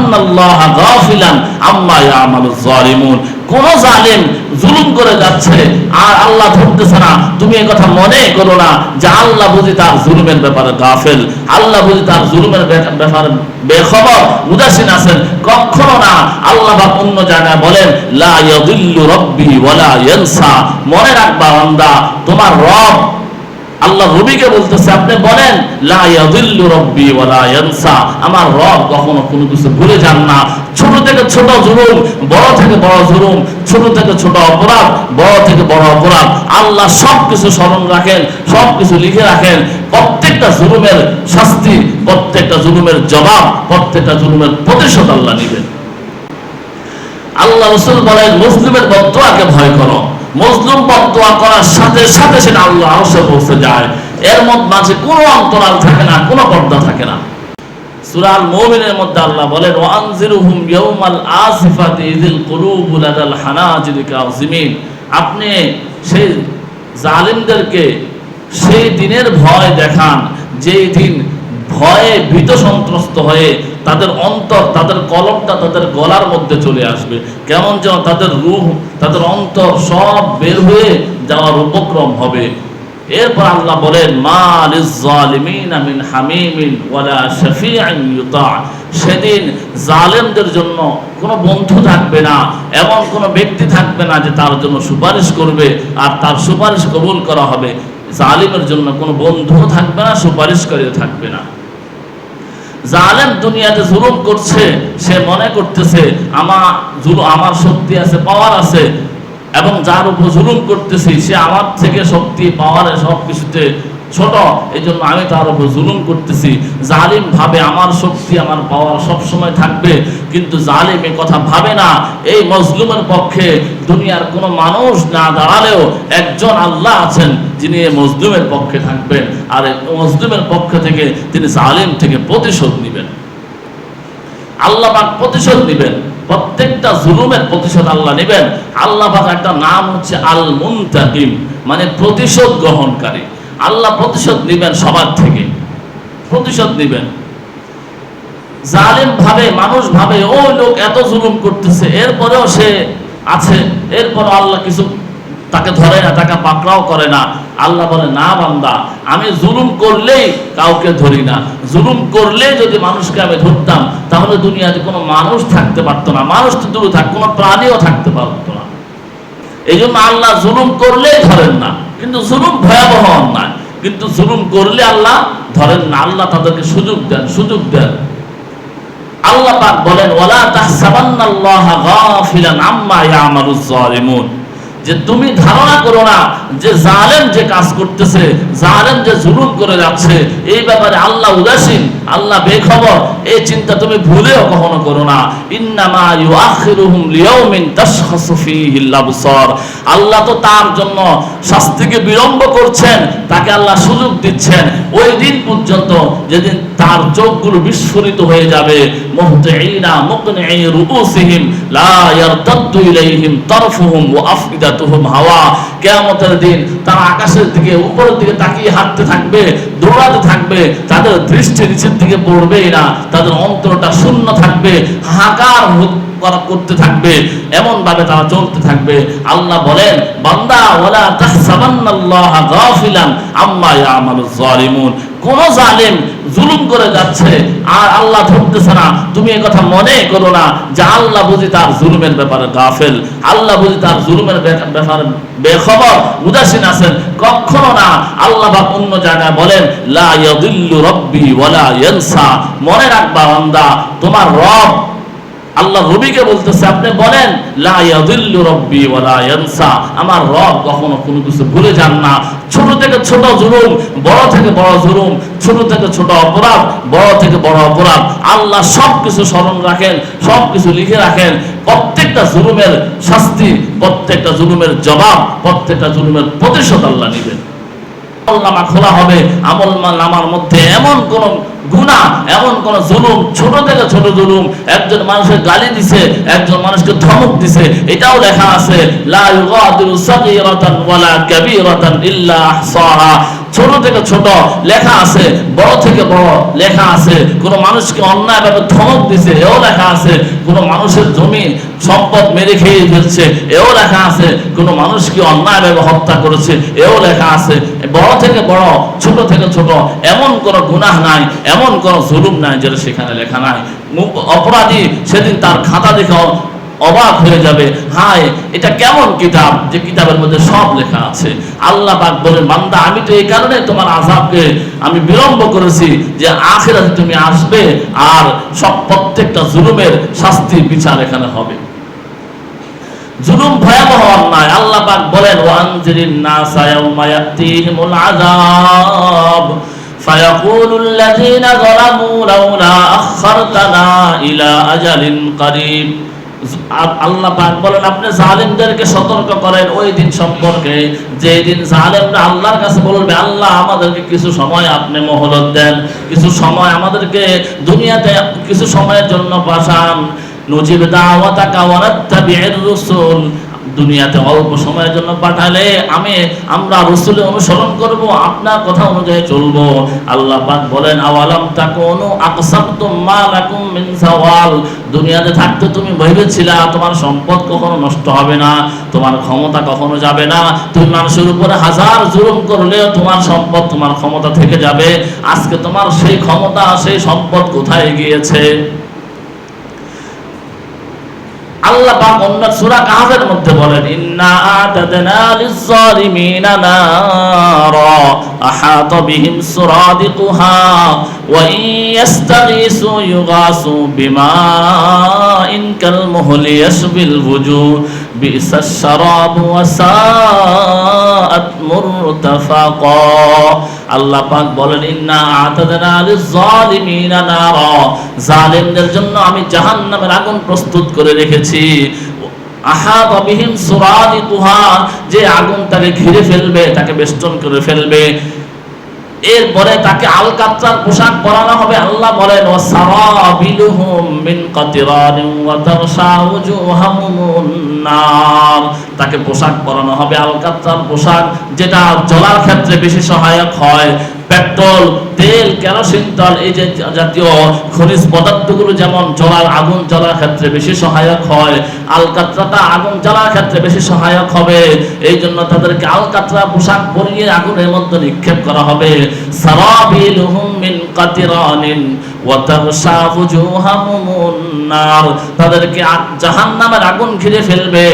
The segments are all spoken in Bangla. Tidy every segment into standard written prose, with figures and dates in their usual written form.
তাহসাবান্নাল্লাহা গাফিলান আম্মা ইয়ামালুজ জালিমুন। কোন জালিম জুলুম করে যাচ্ছে আর আল্লাহ ধরতেছে না, তুমি এই কথা মনে করো না যে আল্লাহ বুঝি তার জুলুমের ব্যাপারে গাফেল, আল্লাহ বুঝি তার জুলুমের ব্যাপারে বেখবর উদাসীন আছেন। কখনো না। আল্লাহ পাক অন্য জায়গায় বলেন লা ইয়াদিল্লু রাব্বি ওয়ালা ইয়ানসা। মনে রাখবা বান্দা, তোমার রব আল্লাহ রবিকে বলতেছে, আপনি বলেন লা ইয়াদিল্লু রাব্বি ওয়ালা ইয়ানসা, আমার রব কখনো কোনো কিছু ভুলে যান না। ছোট থেকে ছোট জুলুম, বড় থেকে বড় জুলুম, ছোট থেকে ছোট অপরাধ, বড় থেকে বড় অপরাধ, আল্লাহ সবকিছু স্মরণ রাখেন, সবকিছু লিখে রাখেন। প্রত্যেকটা জুলুমের শাস্তি, প্রত্যেকটা জুলুমের জবাব, প্রত্যেকটা জুলুমের প্রতিশোধ আল্লাহ নেবেন। আল্লাহ রাসূল বলেন মুসলিমের বদদুয়াকে ভয় করো। মজলুম বদদুয়া করার সাথে সাথে সেটা আল্লাহ আরশে পৌঁছে যায়। এর মাঝে কোনো অন্তরাল থাকে না, কোনো পর্দা থাকে না। সূরা আল মুমিনের মধ্যে আল্লাহ বলেন ওয়ানজিরহুম ইয়াউমাল আসিফাতি ইযিল কুলুবু লাদাল হানাজিরি কাযিমিন। আপনি সেই জালিমদেরকে সেই দিনের ভয় দেখান, যেই দিন ভয়ে ভীত সন্ত্রস্ত হয়ে তাদের অন্তর, তাদের কলবটা তাদের গলার মধ্যে চলে আসবে, কেমন যেন তাদের রূহ, তাদের অন্তর সব বের হয়ে যাওয়ার উপক্রম হবে। এরপর আল্লাহ বলেন মা লিয-যালিমিনা মিন হামিমিন ওয়ালা শাফিইন ইউতা। সেদিন জালেমদের জন্য কোনো বন্ধু থাকবে না, এমন কোনো ব্যক্তি থাকবে না যে তার জন্য সুপারিশ করবে আর তার সুপারিশ কবুল করা হবে। জালিমের জন্য কোনো বন্ধু থাকবে না, সুপারিশকারীও থাকবে না। জালেম দুনিয়াতে জুলুম করছে, সে মনে করতেছে আমার শক্তি আছে, পাওয়ার আছে, এবং যার উপর জুলুম করতেছি সে আমার থেকে শক্তি, পাওয়ারে সব কিছুতে ছোট, এই জন্য আমি তার উপর জুলুম করতেছি। জালিম ভাবে আমার শক্তি, আমার পাওয়ার সব সময় থাকবে, কিন্তু জালিম এই কথা ভাবে না। এই মজলুমের পক্ষে দুনিয়ার কোনো মানুষ না দাঁড়ালেও একজন আল্লাহ আছেন যিনি এই মজলুমের পক্ষে থাকবেন, আর এই মজলুমের পক্ষ থেকে তিনি জালিম থেকে প্রতিশোধ নেবেন। আল্লাহ পাক প্রতিশোধ নেবেন, প্রত্যেকটা জুলুমের প্রতিশোধ আল্লাহ নেবেন। আল্লাহ পাক একটা নাম হচ্ছে আল মুনতাকিম, মানে প্রতিশোধ গ্রহণকারী। আল্লাহ প্রতিশোধ নেবেন, সবার থেকে প্রতিশোধ নেবেন। জালিম ভাবে, মানুষ ভাবে ওই লোক এত জুলুম করতেছে, এরপরেও সে আছে, এরপরও আল্লাহ কিছু তাকে ধরে না, তাকে পাকড়াও করে না। আল্লাহ বলে না বান্দা, আমি জুলুম করলেই কাউকে ধরি না। জুলুম করলে যদি মানুষকে আমি ধরতাম তাহলে দুনিয়াতে কোনো মানুষ থাকতে পারতো না, মানুষ তো দূরে থাক, কোনো প্রাণীও থাকতে পারতো না। এই জন্য আল্লাহ জুলুম করলেই ধরেন না, কিন্তু জুলুম ভয়াবহ অন্যায়, কিন্তু জুলুম করলে আল্লাহ ধরেন না, আল্লাহ তাদেরকে সুযোগ দেন, সুযোগ দেন। আল্লাহ পাক বলেন ওয়ালা তাহসাবান্নাল্লাহা গাফিলান আম্মা ইয়ামালুজ জালিমুন, যে তুমি ধারণা করো না যে জালেম যে কাজ করতেছে, জালেম যে জুলুম করে যাচ্ছে, এই ব্যাপারে আল্লাহ উদাসীন, আল্লাহ বেখবর, এই চিন্তা তুমি ভুলেও কখনো করো না। ইন্নামা ইউআখিরুহুম লিয়াউমিন তাশখাসু ফীহিল আবসার। আল্লাহ তো তার জন্য শাস্তিকে বিলম্ব করছেন, তাকে আল্লাহ সুযোগ দিচ্ছেন ওই দিন পর্যন্ত যেদিন তার চোখগুলো বিস্ফোরিত হয়ে যাবে। মুহতিঈনা মুকনিঈ রুউসিহিম লা ইয়ারতাদ্দু ইলাইহিম তারফুহুম ওয়া আফইদাতুহুম হাওয়া। কিয়ামতের দিন তারা আকাশের দিকে, উপরের দিকে তাকিয়ে হাঁটতে থাকবে, দৌড়াতে থাকবে, তাদের দৃষ্টি নিচের দিকে পড়বেই না, তাদের অন্তরটা শূন্য থাকবে, হাহাকার করতে থাকবে, এমন ভাবে তারা চলতে থাকবে। আল্লাহ বলেন বান্দা ওয়ালা তাহসাবান্নাল্লাহা গাফিলান আম্মা ইয়ামালুজ জালিমুন। কোন জালিম জুলুম করে যাচ্ছে আর আল্লাহ ধরতেছে না, তুমি এই কথা মনে করো না যে আল্লাহ বুঝি তার জুলুমের ব্যাপারে গাফেল, আল্লাহ বুঝি তার জুলুমের ব্যাপারে বেখবর উদাসীন আছেন। কখনো না। আল্লাহ পাক অন্য জায়গায় বলেন লা ইয়াদিল্লু রাব্বি ওয়ালা ইয়ানসা। মনে রাখবা বান্দা, তোমার রব আল্লাহ রবিকে বলতেছে, আপনি বলেন লা ইয়াদিল্লু রাব্বি ওয়ালা ইয়ানসা, আমার রব কখনো কোনো কিছু ভুলে যান না। ছোট থেকে ছোট জুলুম, বড় থেকে বড় জুলুম, ছোট থেকে ছোট অপরাধ, বড় থেকে বড় অপরাধ, আল্লাহ সবকিছু স্মরণ রাখেন, সবকিছু লিখে রাখেন। প্রত্যেকটা জুলুমের শাস্তি, প্রত্যেকটা জুলুমের জবাব, প্রত্যেকটা জুলুমের প্রতিশোধ আল্লাহ নেবেন। আমলনামা খোলা হবে, আমলনামার মধ্যে এমন কোন গুনাহ, এমন কোন জুলুম, ছোট থেকে ছোট জুলুম, একজন মানুষের গালি দিছে, একজন মানুষকে ধমক দিছে, এটাও লেখা আছে লা ইউগাদিরু সাগীরাতান ওয়ালা কাবীরাতান ইল্লা আহসাহা। ছোট থেকে ছোট লেখা আছে, বড় থেকে বড় লেখা আছে। কোন মানুষকে অন্যায়ভাবে ধমক দিছে এও লেখা আছে। কোন মানুষের জমি সম্পদ মেরে খেয়ে ফেলছে এও লেখা আছে। কোন মানুষকে অন্যায়ভাবে হত্যা করেছে এও লেখা আছে। বড় থেকে বড়, ছোট থেকে ছোট, এমন কোন গুনাহ নাই, এমন কোন জুলুম নাই যেটা সেখানে লেখা নাই। অপরাধী সেদিন তার খাতা দেখে অবাক হয়ে যাবে, হায় এটা কেমন কিতাব যে কিতাবের মধ্যে সব লেখা আছে। আল্লাহ পাক বলেন, বান্দা আমি তো এই কারণে তোমার আযাবকে আমি বিলম্ব করেছি যে আখিরাতে তুমি আসবে আর সব প্রত্যেকটা জুলুমের শাস্তি বিচার এখানে হবে। জুলুম ভয়াবহ অন্যায়। আল্লাহ পাক বলেন, ওয়ানজিরিন নাসা ইয়াওমা ইয়াতিহিমুল আযাব ফায়াকুলুল লাযীনা যালামু লাউলা আখখারতানা ইলা আজালিন করিব। আল্লাহ পাক বলেন, আপনি জালিমদেরকে সতর্ক করেন ওই দিন সম্পর্কে যে দিন জালিমরা আল্লাহর কাছে বলবে, আল্লাহ আমাদেরকে কিছু সময় আপনি মোহলত দেন, কিছু সময় আমাদেরকে দুনিয়াতে কিছু সময়ের জন্য পাঠান। নজিব দাওয়াতাকা ওয়া নাত্তাবি'র রাসূল, দুনিয়াতে অল্প সময়ের জন্য পাঠালে আমরা রাসূলের অনুসরণ করব, আপনার কথা অনুযায়ী চলবো। আল্লাহ পাক বলেন, আওয়ালাম তাকুনু আকসাবতুম মা লাকুম মিন যাওয়াল, দুনিয়াতে থাকতে তুমি ভেবেছিলা তোমার সম্পদ কখনো নষ্ট হবে না, তোমার ক্ষমতা কখনো যাবে না, তুমি মানুষের উপরে হাজার জুলুম করলেও তোমার সম্পদ তোমার ক্ষমতা থেকে যাবে। আজকে তোমার সেই ক্ষমতা সেই সম্পদ কোথায় গিয়েছে? আল্লাহ পাক অন্য সূরা কাহফের মধ্যে বলেন, ইন্না আ'তাদনা লিয-যালিমিনা নারা আহাতা বিহিম সুরাদিকুহা ওয়া ইয়াস্তাগীসু ইউগাসু বিমাইন কাল-মুহলি ইয়াশবিল ওয়ুজুহ বি'সাশ শারাবু ওয়া সাআত মুরতাফাকা। আল্লাহ পাক বলেন, ইন্না আ'তাদনা লিয-যালিমিনা নারা, জালিমদের জন্য আমি জাহান্নামের আগুন প্রস্তুত করে রেখেছি। আহাতা বিহিম সুরাদিকুহা, যে আগুন তাকে ঘিরে ফেলবে, তাকে বেষ্টন করে ফেলবে। এরপরে তাকে আলকাত্রার পোশাক পরানো হবে। আল্লাহ বলেন, ওয়া সারাবিলুহুম মিন কাতিরানিন ওয়া তারশা ওয়ুজুহাহুমুন নার, তাকে পোশাক পরানো হবে আলকাত্রার পোশাক, যেটা জ্বলার ক্ষেত্রে বেশি সহায়ক হয়। পেট্রোল, তেল, কেরোসিন তেল, এই যে জাতীয় খনিজ পদার্থগুলো যেমন আগুন জ্বলার ক্ষেত্রে বেশি সহায়ক হয়, আলকাত্রাটা আগুন জ্বলার ক্ষেত্রে বেশি সহায়ক হবে। এই জন্য তাদেরকে আলকাত্রা পোশাক পরিয়ে আগুনের মধ্যে নিক্ষেপ করা হবে। সারাবিলুহুম মিন কাতিরানিন ওয়া তারশা ওয়ুজুহাহুমুন নার, তাদেরকে জাহান্নামের আগুন ঘিরে ফেলবে।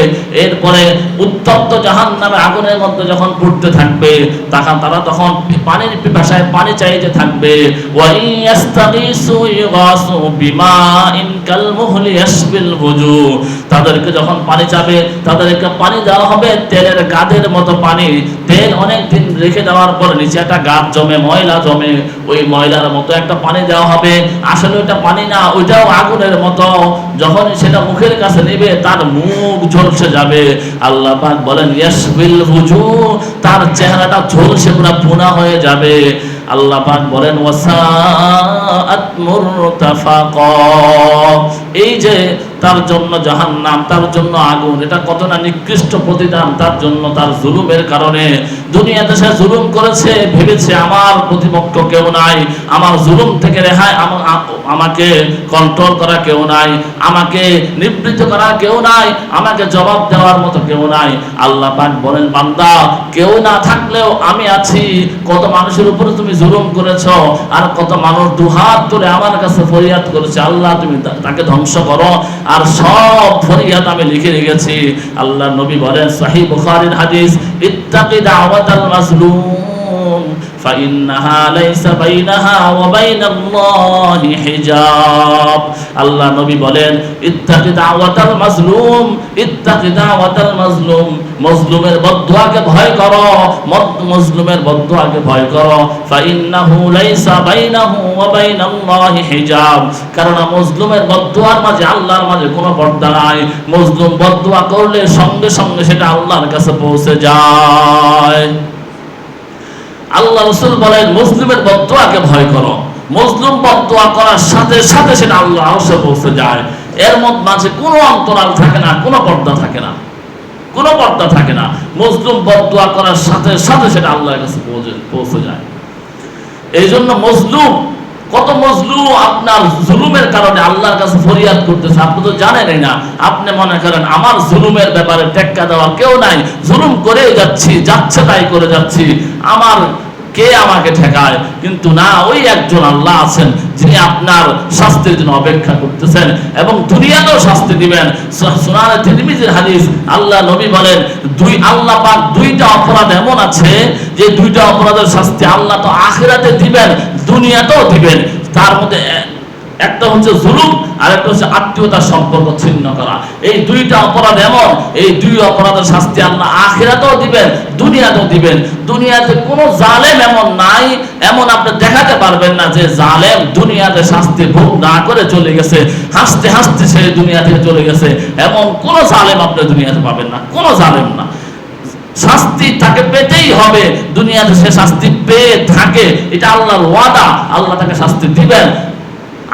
এরপরে উত্তপ্ত জাহান্নামের আগুনের মধ্যে যখন পড়তে থাকবে, তারা তখন পানির পিপাসায় পানি চাইতে থাকবে। ওয়া ইয়াস্তাগীসু ইউগাসু বিমাইন কাল-মুহলি ইয়াশবিল ওয়ুজুহ, তাদেরকে যখন পানি চাবে তাদেরকে পানি দেওয়া হবে তেলের গাদের মতো পানি। তেল অনেক দিন রেখে দেওয়ার পর নিচে একটা গাদ জমে, ময়লা জমে, ওই ময়লার মতো একটা পানি দেওয়া হবে। আসলে ওইটা পানি না, ওইটাও আগুনের মতো। যখন সেটা মুখের কাছে নেবে তার মুখ ঝলসে যাবে। আল্লাহ পাক বলেন, ইয়াশবিল ওয়ুজুহ, তার চেহারাটা ঝলসে পুরো ভুনা হয়ে যাবে। আল্লাহ পাক বলেন, ওয়া সাআত মুরতাফাকা, এই যে তার জন্য জাহান্নাম, তার জন্য আগুন, এটা কত না নিকৃষ্ট প্রতিদান তার জন্য, তার জুলুমের কারণে। দুনিয়াতে সে জুলুম করেছে, ভেবেছে আমার প্রতিপক্ষ কেউ নাই, আমার জুলুম থেকে রেহাই, আমাকে কন্ট্রোল করা কেউ নাই, আমাকে নিবৃত্ত করা কেউ নাই, আমাকে জবাব দেওয়ার মতো কেউ নাই। আল্লাহ পাক বলেন, বান্দা কেউ না থাকলেও আমি আছি। কত মানুষের উপরে তুমি জুলুম করেছো, আর কত মানুষ দুহাত তুলে আমার কাছে ফরিয়াদ করেছে, আল্লাহ তুমি তাকে ধ্বংস করো, আর সব ফরিয়াদ আমি লিখে রেখেছি। আল্লাহ নবী বলেন, সহিহ বুখারীর হাদিস, ইত্তাকি দাওয়াতাল মাজলুম ফাইন্নাহা লাইসা বাইনাহা ওয়া বাইনাল্লাহি হিজাব। আল্লাহ নবী বলেন, ইত্তাকি দাওয়াতাল মাজলুম, ইত্তাকি দাওয়াতাল মাজলুম, মজলুমের বদদুয়াকে ভয় করো, মজলুমের বদদুয়াকে ভয় করো। ফাইন্নাহু লাইসা বাইনাহু ওয়া বাইনাল্লাহি হিজাব, কারণ মজলুমের বদদুয়ার মাঝে আল্লাহর মাঝে কোনো পর্দা নাই। মজলুম বদদুয়া করলে সঙ্গে সঙ্গে সেটা আল্লাহর কাছে পৌঁছে যায়। আল্লাহ রাসূল বলেন, মুসলিমের বদদুয়াকে ভয় করো, মজলুম বদদুয়া করার সাথে সাথে সেটা আল্লাহর আরশে পৌঁছে যায়। এর মাঝে কোনো অন্তরাল থাকে না, কোনো পর্দা থাকে না, কোনো পর্দা থাকে না। মজলুম বদদুয়া করার সাথে সাথে সেটা আল্লাহর কাছে পৌঁছে যায়। এই জন্য মজলুম, কত মজলুম আপনার জুলুমের কারণে আল্লাহর কাছে ফরিয়াদ করতেছে, আপনি তো জানেনই না। আপনি মনে করেন আমার জুলুমের ব্যাপারে টেক্কা দেওয়ার কেউ নাই, জুলুম করে যাচ্ছি, যাচ্ছে তাই করে যাচ্ছি, আমার কে আমাকে ঠেকায়? কিন্তু না, ওই একজন আল্লাহ আছেন যিনি আপনার শাস্তির জন্য অপেক্ষা করতেছেন এবং দুনিয়াতেও শাস্তি দিবেন। সুনানে তিরমিজির হাদিস, আল্লাহ নবী বলেন আল্লাহ পাক দুইটা অপরাধ এমন আছে যে দুইটা অপরাধের শাস্তি আল্লাহ তো আখিরাতে দিবেন, দুনিয়াতেও দিবেন। তার মধ্যে একটা হচ্ছে জুলুম আর একটা হচ্ছে আত্মীয়তার সম্পর্ক ছিন্ন করা। এই দুইটা অপরাধ এমন, এই দুই অপরাধের শাস্তি আল্লাহ আখিরাতেও দিবেন, দুনিয়াতেও দিবেন। দুনিয়াতে কোনো জালেম এমন নাই, এমন আপনি দেখাতে পারবেন না যে জালেম দুনিয়াতে শাস্তি ভোগ না করে চলে গেছে, হাসতে হাসতে সে দুনিয়া থেকে চলে গেছে, এমন কোন জালেম আপনি দুনিয়াতে পাবেন না, কোন জালেম না। শাস্তি তাকে পেতেই হবে, দুনিয়াতে সে শাস্তি পেয়ে থাকে, এটা আল্লাহর ওয়াদা, আল্লাহ তাকে শাস্তি দিবেন।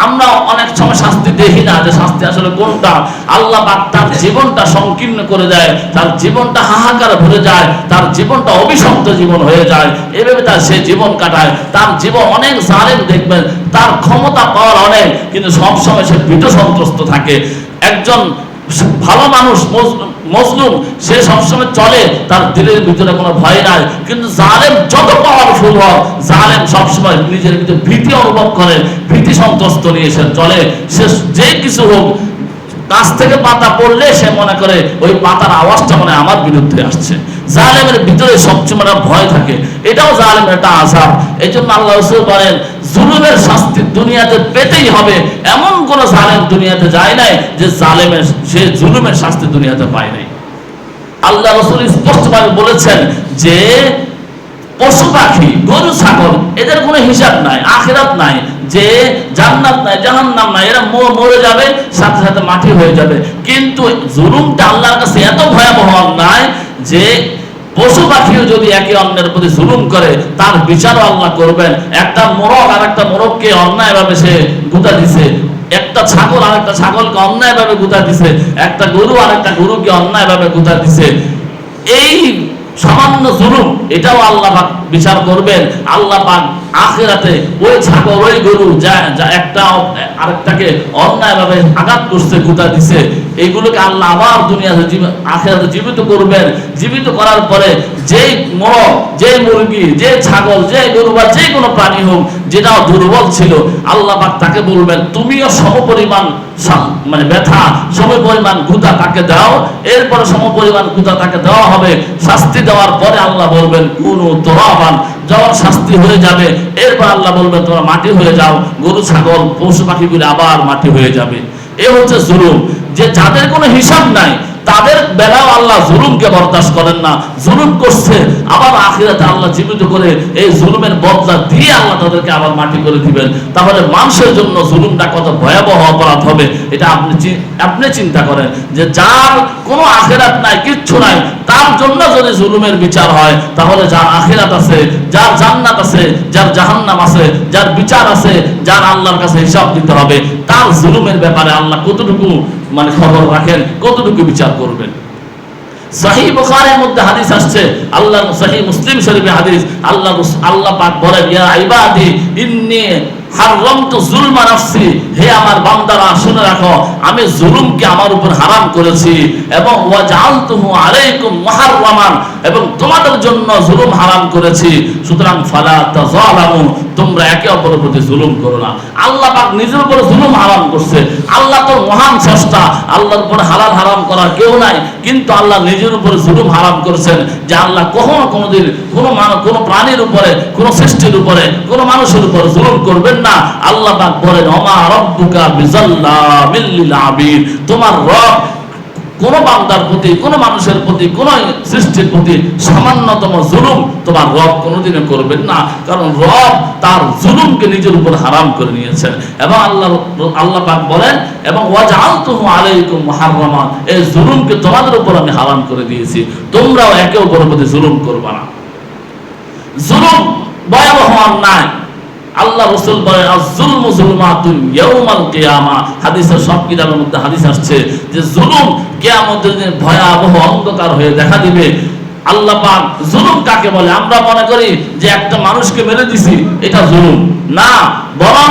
আমরা অনেক সময় শাস্তি দেখি না যে শাস্তি আসলে কোনটা। আল্লাহ পাক তার জীবনটা সংকীর্ণ করে দেয়, তার জীবনটা হাহাকারে ভরে যায়, তার জীবনটা অভিশপ্ত জীবন হয়ে যায়, এভাবে তার সে জীবন কাটায়। তার জীবন অনেক জালেম দেখবেন, তার ক্ষমতা পাওয়ার অনেক, কিন্তু সবসময় সে ভীত সন্ত্রস্ত থাকে। একজন ভালো মানুষ মজলুম সে সবসময় চলে, তার দিলের ভিতরে কোনো ভয় নাই। কিন্তু জালেম যত পাওয়ারফুল হোক, জালেম সবসময় নিজের ভিতরে ভীতি অনুভব করে, ভীতি সন্ত্রস্ত নিয়ে সে চলে। সে যে কিছু হোক, কাছ থেকে পাতা পড়লে সে মনে করে ওই পাতার আওয়াজটা মানে আমার বিরুদ্ধে আসছে। জালেমের ভিতরে সবসময় ভয় থাকে, এটাও জালেমের একটা আযাব। এই জন্য আল্লাহ রাসূল বলেন জুলুমের শাস্তি দুনিয়াতে পেতেই হবে। এমন কোন জালেম দুনিয়াতে যায় নাই যে জালেমের সে জুলুমের শাস্তি দুনিয়াতে পায় নাই। আল্লাহ রাসূল স্পষ্টভাবে বলেছেন যে পশু পাখি, গরু ছাগল, এদের কোনো হিসাব নাই, আখিরাত নাই, যে জান্নাত নাই, জাহান্নাম নাই, এরা মরে যাবে, সাথে সাথে মাটি হয়ে যাবে। কিন্তু জুলুমটা আল্লাহর কাছে এত ভয়াবহ নাই যে পশু পাখিও যদি একে অন্যের প্রতি জুলুম করে তার বিচারও আল্লাহ করবেন। একটা মোরগ আর একটা মোরগকে অন্যায়ভাবে সে গুতা দিছে, একটা ছাগল আর একটা ছাগলকে অন্যায়ভাবে গুতা দিছে, একটা গরু আর একটা গরুকে অন্যায়ভাবে গুতা দিছে, এই সামান্য জুলুম এটাও আল্লাহ পাক বিচার করবেন। আল্লাহ পাক আখিরাতে ওই ছাগল ওই গরু যা একটা আরেকটাকে অন্যায়ভাবে আঘাত করছে, গুতা দিছে, এইগুলোকে আল্লাহ আবার দুনিয়াতে আখিরাতে জীবিত করবেন। জীবিত করার পরে যেই মোরগ, যেই মুরগি, যে ছাগল, যে গরু বা যে কোনো প্রাণী হোক যেটা দুর্বল ছিল, আল্লাহ পাক তাকে বলবেন তুমিও সমপরিমাণ মানে ব্যথা, সমপরিমাণ গুতা তাকে দাও। এরপরে সমপরিমাণ গুতা তাকে দেওয়া হবে। শাস্তি দেওয়ার পরে আল্লাহ বলবেন কুনু তুরাবান, যখন শাস্তি হয়ে যাবে এরপর আল্লাহ বলবেন তোমরা মাটি হয়ে যাও। গরু ছাগল পশু পাখিগুলো আবার মাটি হয়ে যাবে। এ হচ্ছে জুলুম, যে যাদের কোনো হিসাব নাই তাদের বেলাও আল্লাহ জুলুমকে বরদাস্ত করেন না। জুলুম করছে, আবার আখিরাতে আল্লাহ জীবিত করে এই জুলুমের বদলা দিয়ে আল্লাহ তাদেরকে আবার মাটি করে দিবেন। তাহলে মানুষের জন্য জুলুমটা কত ভয়াবহ অপরাধ হবে এটা আপনি চিন্তা করেন। যে যার কোনো আখিরাত নাই, কিচ্ছু নাই, তার জন্য যদি জুলুমের বিচার হয়, তাহলে যার আখিরাত আছে, যার জান্নাত আছে, যার জাহান্নাম আছে, যার বিচার আছে, যার আল্লাহর কাছে হিসাব দিতে হবে, তার জুলুমের ব্যাপারে আল্লাহ কতটুকু মানে খবর রাখেন, কতটুকু বিচার করবেন। সহিহ বুখারীর মধ্যে হাদিস আসছে, আল্লাহ সহিহ মুসলিম শরীফে হাদিস, আল্লাহ পাক বলেন ইয়া ইবাদি ইন্নী হারামতু যুলমা নাফসি, হে আমার বান্দারা শুনে রাখো আমি জুলুমকে আমার উপর হারাম করেছি, এবং ওয়া জাআলতুহু আলাইকুম মুহাররামান, এবং তোমাদের জন্য জুলুম হারাম করেছি, সুতরাং ফালা তাযালামু, তোমরা একে অপরের প্রতি জুলুম করো না। আল্লাহ পাক নিজের উপর জুলুম হারাম করছে। আল্লাহ তো মহান স্রষ্টা, আল্লাহর উপর হালাল হারাম করার কেউ নাই, কিন্তু আল্লাহ নিজের উপর জুলুম হারাম করেছেন। যে আল্লাহ কখনো কোনোদিন কোনো প্রাণীর উপরে, কোনো সৃষ্টির উপরে, কোনো মানুষের উপর জুলুম করবেন না। আল্লাহ পাক বলেন ওমা রাব্বুকা বিযাল্লামিল লিল আবিদ, তোমার রব কোন বান্দার প্রতি, কোন মানুষের প্রতি, কোন সৃষ্টির প্রতি সামান্যতম জুলুম তোমার রব কোনোদিনও করবেন না, কারণ রব তার জুলুমকে নিজের উপর হারাম করে নিয়েছেন। এবং আল্লাহ পাক বলেন এবং ওয়াজআলতুহু আলাইকুম মুহাররামান, এই জুলুমকে তোমাদের উপর আমি হারাম করে দিয়েছি, তোমরাও একে অপরের প্রতি জুলুম করবে না। জুলুম ভয়াবহ অন্যায়। আল্লাহ রাসূল বলেন আয-যুলমু যুলমাতুন ইয়াউমাল কিয়ামা, হাদিসের সব কিতাবের মধ্যে হাদিস আসছে যে জুলুম কিয়ামতের দিন ভয়াবহ অন্ধকার হয়ে দেখা দিবে। আল্লাহ পাক জুলুম কাকে বলে? আমরা মনে করি যে একটা মানুষকে মেরে দিছি এটা জুলুম না, বরং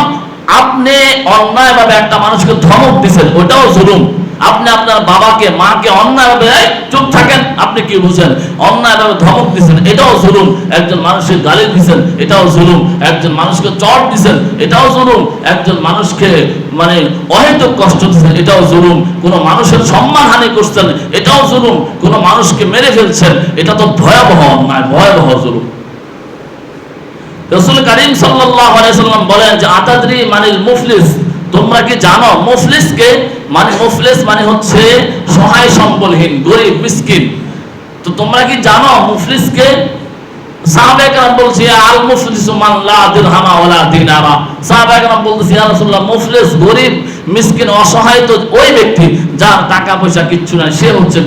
আপনি অন্যায়ভাবে একটা মানুষকে ধমক দিচ্ছেন ওটাও জুলুম। আপনি আপনার বাবাকে মাকে অন্যায়ভাবে চুপ থাকেন, আপনি কি বুঝেন, অন্যায়ভাবে ধমক দিচ্ছেন এটাও জুলুম। একজন মানুষকে গালি দিচ্ছেন এটাও জুলুম। একজন মানুষকে চড় দিচ্ছেন এটাও জুলুম। একজন মানুষকে মানে অহেতুক কষ্ট দিচ্ছেন এটাও জুলুম। কোন মানুষের সম্মানহানি করছেন এটাও জুলুম। কোন মানুষকে মেরে ফেলছেন এটা তো ভয়াবহ অন্যায়, ভয়াবহ জুলুম। রাসূল কারীম সাল্লাল্লাহু আলাইহি ওয়াসাল্লাম বলেন যে আতাদরি মানিল মুফলিস, তোমরা কি জানো মুফলিসকে? মানে মুফলিস মানে হচ্ছে সহায় সম্বলহীন, গরিব, মিসকিন। তো তোমরা কি জানো মুফলিসকে? সাহাবায়ে কেরাম বলছে আল মুফলিসু মান লা দিরহামা ওয়ালা দিনারা। সাহাবায়ে কেরাম বলছে ইয়া রাসূলুল্লাহ, মুফলিস গরিব মিসকিন অসহায় তো ওই ব্যক্তি যার টাকা পয়সা কিচ্ছু নাই, সে হচ্ছে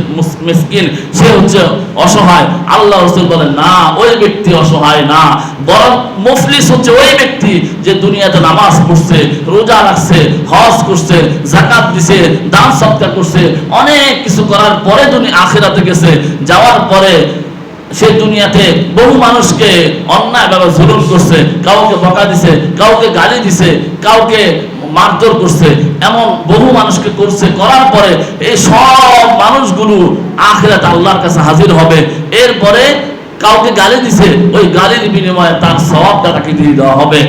মিসকিন, সে হচ্ছে অসহায়। আল্লাহ রাসূল বলেন না, ওই ব্যক্তি অসহায় না, বরং মুফলিস হচ্ছে ওই ব্যক্তি যে দুনিয়াতে নামাজ পড়ছে, রোজা রাখছে, হজ করছে, যাকাত দিছে, দান সদকা করছে, অনেক কিছু করার পরে দুনিয়া আখিরাতে গেছে, যাওয়ার পরে সে দুনিয়াতে বহু মানুষকে অন্যায়ভাবে জুলুম করছে, কাউকে বকা দিছে, কাউকে গালি দিছে, কাউকে মারধর করছে, এমন বহু মানুষকে করছে। করার পরে এই সব মানুষগুলো আখিরাতে আল্লাহর কাছে হাজির হবে। এরপরে কাউকে গালি দিছে, ওই গালির বিনিময়ে তার সওয়াবটা তাকে দিয়ে দেওয়া হবে।